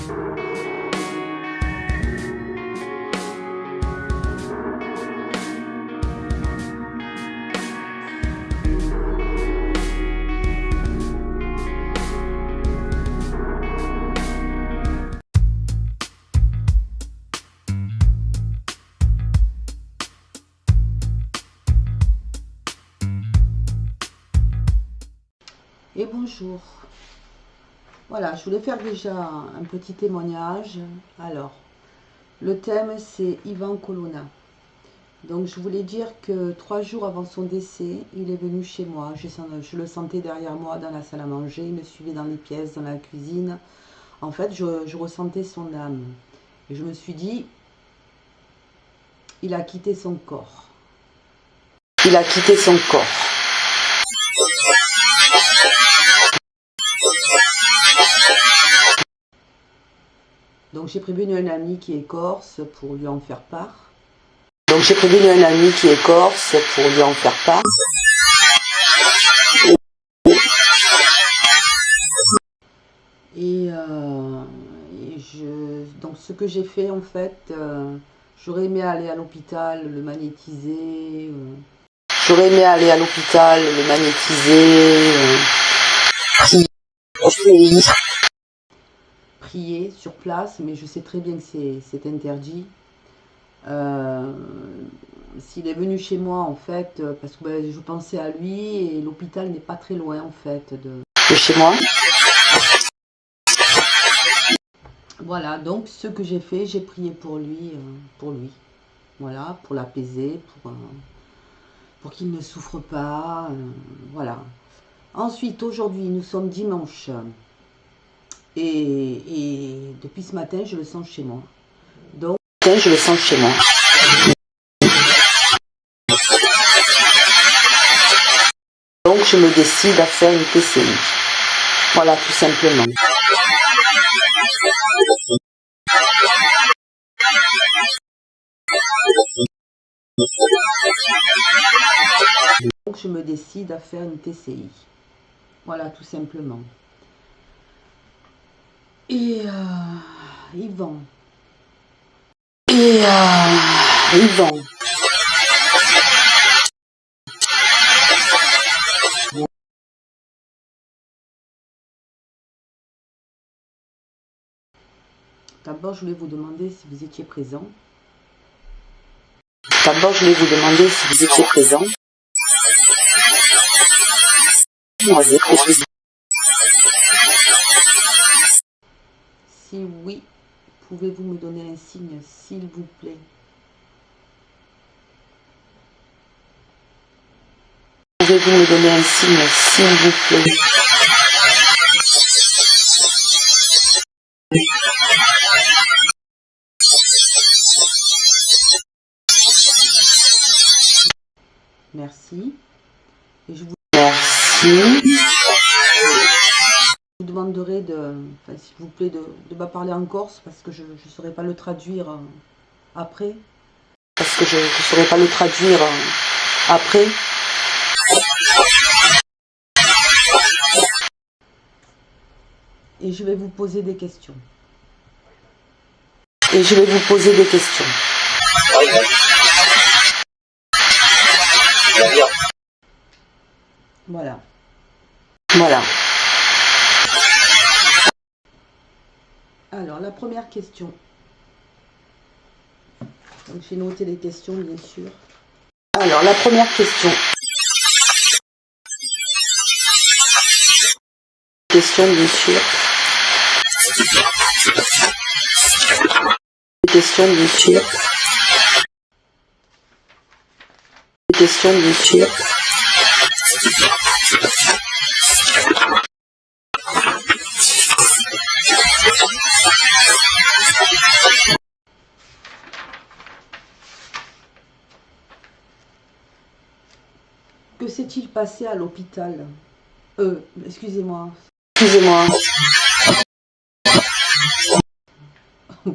Et bonjour. Voilà, je voulais faire déjà un petit témoignage. Alors, le thème c'est Ivan Colonna. Donc je voulais dire que 3 jours avant son décès, il est venu chez moi. Je le sentais derrière moi dans la salle à manger, il me suivait dans les pièces, dans la cuisine. En fait, je ressentais son âme. Et je me suis dit, il a quitté son corps. Il a quitté son corps. Donc j'ai prévenu un ami qui est corse pour lui en faire part. Donc ce que j'ai fait en fait, j'aurais aimé aller à l'hôpital, le magnétiser. Prier sur place, mais je sais très bien que c'est interdit. S'il est venu chez moi en fait, parce que je pensais à lui et l'hôpital n'est pas très loin en fait de chez moi. Voilà, donc ce que j'ai fait, j'ai prié pour lui, voilà, pour l'apaiser, pour qu'il ne souffre pas, voilà. Ensuite, aujourd'hui, nous sommes dimanche, et depuis ce matin, je le sens chez moi. Donc, je me décide à faire une PCI. Voilà, tout simplement. Donc je me décide à faire une TCI. Voilà, tout simplement. Et Yvan. D'abord, je voulais vous demander si vous étiez présent. Si oui, pouvez-vous me donner un signe, s'il vous plaît? Merci. Et je vous demanderai s'il vous plaît, de me parler en corse parce que je ne saurais pas le traduire après. Et je vais vous poser des questions. Voilà. Alors, la première question. Donc, j'ai noté les questions, bien sûr. Alors, la première question. Que s'est-il passé à l'hôpital? Excusez-moi.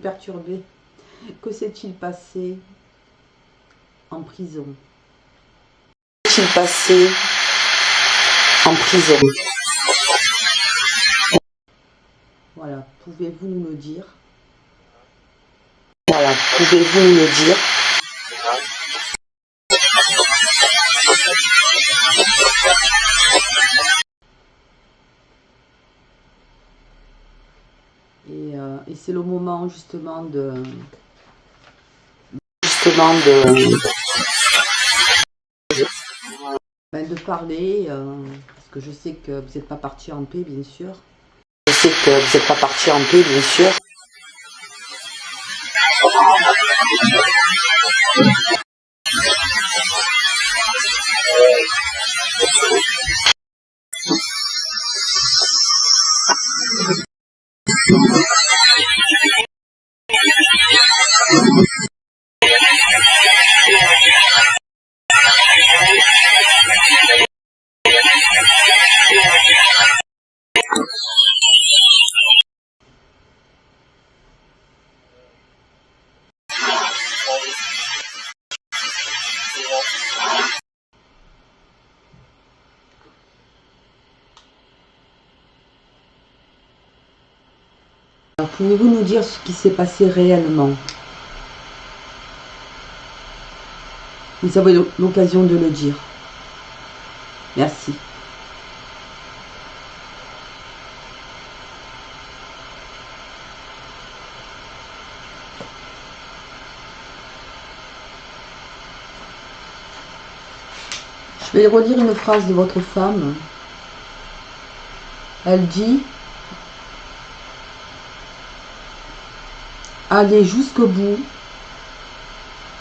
Perturbé. Que s'est-il passé en prison? Voilà, pouvez-vous nous le dire? Voilà, pouvez-vous nous le dire? Et c'est le moment justement de parler, parce que je sais que vous n'êtes pas parti en paix, bien sûr. Je sais que vous n'êtes pas parti en paix, bien sûr. Pouvez-vous nous dire ce qui s'est passé réellement? Vous avez l'occasion de le dire. Merci. Je vais relire une phrase de votre femme. Elle dit: allez jusqu'au bout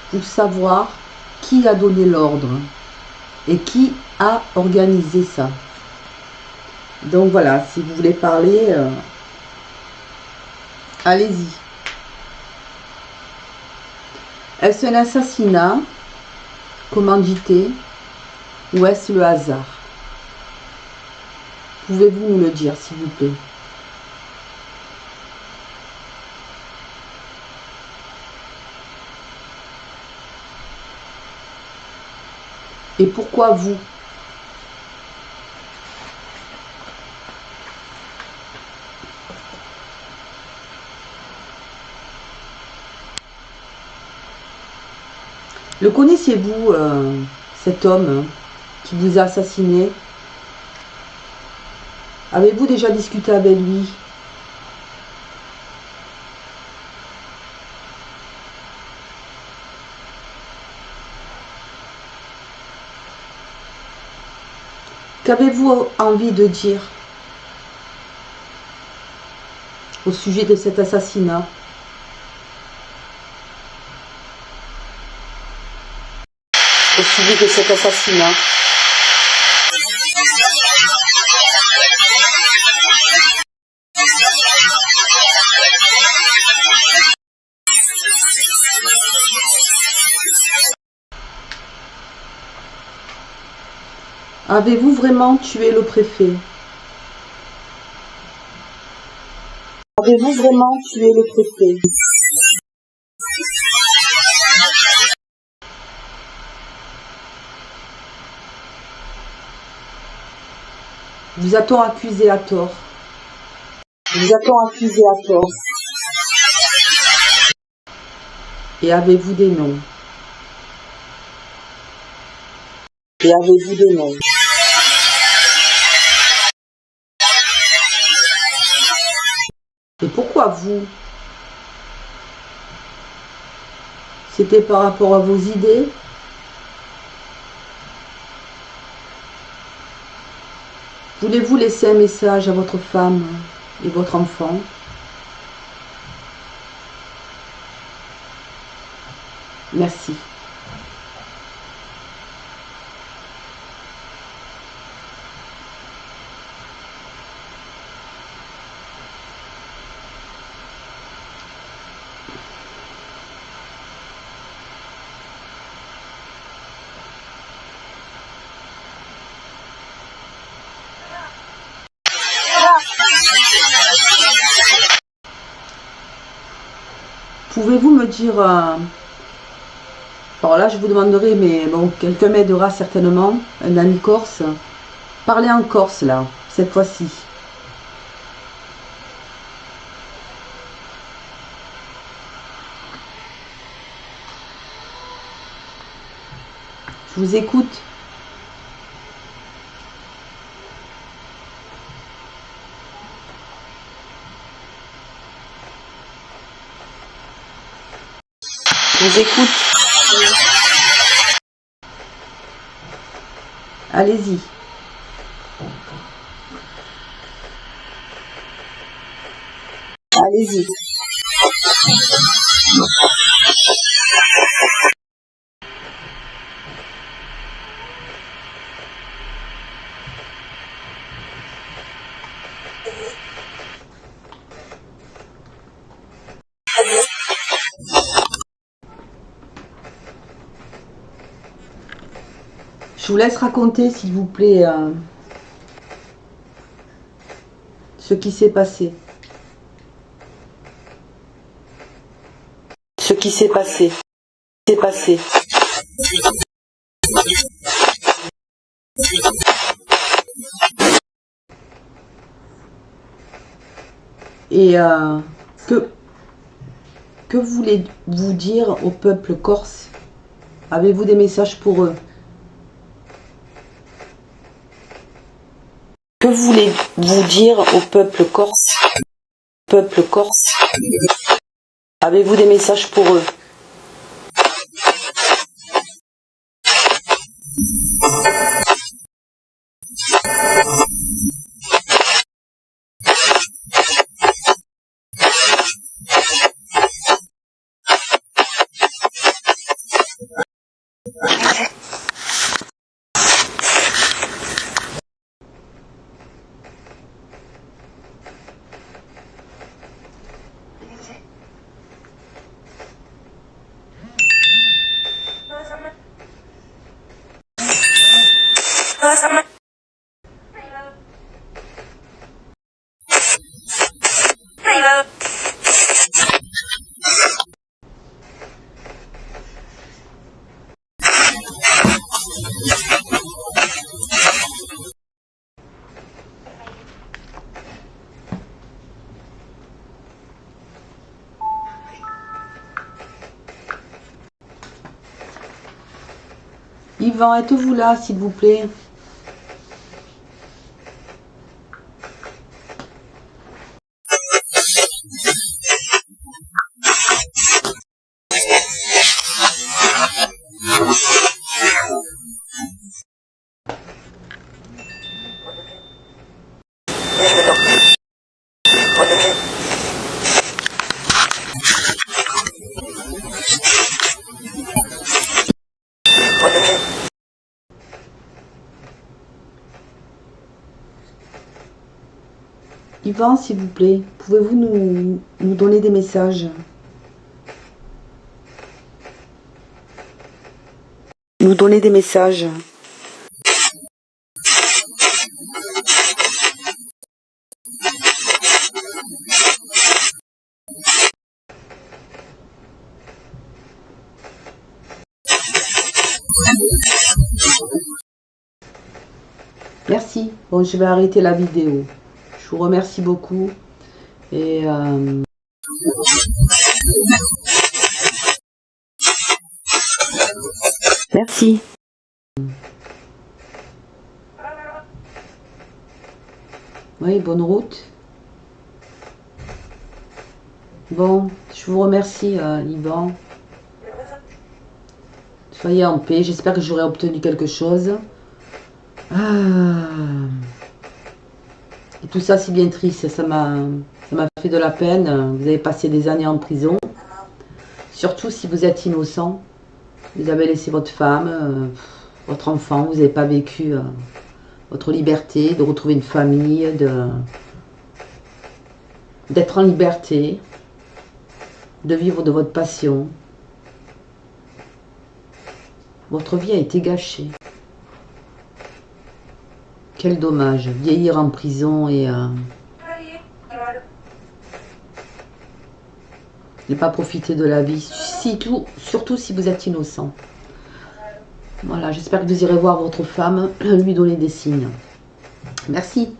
pour savoir qui a donné l'ordre et qui a organisé ça. Donc voilà, si vous voulez parler, allez-y. Est-ce un assassinat commandité ou est-ce le hasard? Pouvez-vous nous le dire, s'il vous plaît? Et pourquoi vous? Le connaissiez-vous, cet homme qui vous a assassiné? Avez-vous déjà discuté avec lui? Qu'avez-vous envie de dire au sujet de cet assassinat? Au sujet de cet assassinat. Avez-vous vraiment tué le préfet? Avez-vous vraiment tué le préfet? Vous a-t-on accusé à tort? Vous a-t-on accusé à tort? Et avez-vous des noms? Et avez-vous des noms? Et pourquoi vous? C'était par rapport à vos idées? Voulez-vous laisser un message à votre femme et votre enfant? Merci. Pouvez-vous me dire... alors là, je vous demanderai, mais bon, quelqu'un m'aidera certainement, un ami corse. Parlez en corse, là, cette fois-ci. Je vous écoute. Je vous écoute. Allez-y. Allez-y. Je vous laisse raconter, s'il vous plaît, ce qui s'est passé. Ce qui s'est passé. C'est passé. Et que voulez-vous dire au peuple corse? Avez-vous des messages pour eux? Que voulez-vous dire au peuple corse? Peuple corse. Avez-vous des messages pour eux? Yvan, êtes-vous là, s'il vous plaît? Yvan, s'il vous plaît, pouvez-vous nous donner des messages? Nous donner des messages. Merci. Bon, je vais arrêter la vidéo. Je vous remercie beaucoup. Et merci. Oui, bonne route. Bon, je vous remercie, Yvan. Soyez en paix. J'espère que j'aurai obtenu quelque chose. Et tout ça, c'est bien triste. Ça m'a fait de la peine. Vous avez passé des années en prison. Surtout si vous êtes innocent. Vous avez laissé votre femme, votre enfant. Vous n'avez pas vécu votre liberté, de retrouver une famille, d'être en liberté, de vivre de votre passion. Votre vie a été gâchée. Quel dommage, vieillir en prison et ne pas profiter de la vie, surtout si vous êtes innocent. Voilà, j'espère que vous irez voir votre femme, lui donner des signes. Merci.